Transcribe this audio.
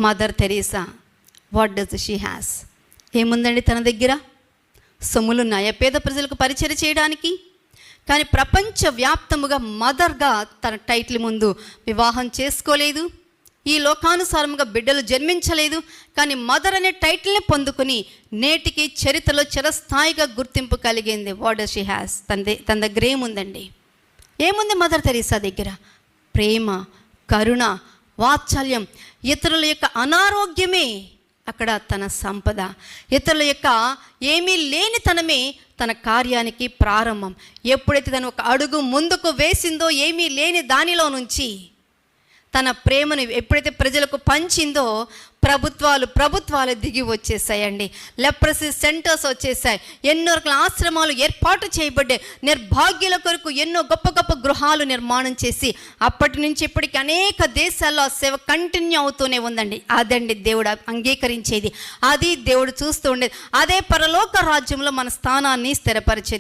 Mother Teresa, what does she has? ఏముందండి తన దగ్గర? సొమ్ములున్నాయా పేద ప్రజలకు పరిచయం చేయడానికి? కానీ ప్రపంచవ్యాప్తముగా మదర్గా తన టైటిల్ ముందు వివాహం చేసుకోలేదు, ఈ లోకానుసారముగా బిడ్డలు జన్మించలేదు. కానీ మదర్ అనే టైటిల్ని పొందుకుని నేటికి చరిత్రలో చిరస్థాయిగా గుర్తింపు కలిగింది. What does she has? తన దగ్గర ఏముందండి? ఏముంది మదర్ తెరీసా దగ్గర? ప్రేమ, కరుణ, వాత్సల్యం. ఇతరుల యొక్క అనారోగ్యమే అక్కడ తన సంపద. ఇతరుల యొక్క ఏమీ లేనితనమే తన కార్యానికి ప్రారంభం. ఎప్పుడైతే తను ఒక అడుగు ముందుకు వేసిందో, ఏమీ లేని దానిలో నుంచి తన ప్రేమను ఎప్పుడైతే ప్రజలకు పంచిందో, ప్రభుత్వాలు దిగి వచ్చేసాయండి. లెప్రసీ సెంటర్స్ వచ్చేసాయి, ఎన్నో రకాల ఆశ్రమాలు ఏర్పాటు చేయబడ్డాయి. నిర్భాగ్యుల కొరకు ఎన్నో గొప్ప గొప్ప గృహాలు నిర్మాణం చేసి అప్పటి నుంచి ఇప్పటికి అనేక దేశాల్లో ఆ సేవ కంటిన్యూ అవుతూనే ఉందండి. అదండి దేవుడు అంగీకరించేది, అది దేవుడు చూస్తూ ఉండేది, అదే పరలోక రాజ్యంలో మన స్థానాన్ని స్థిరపరిచేది.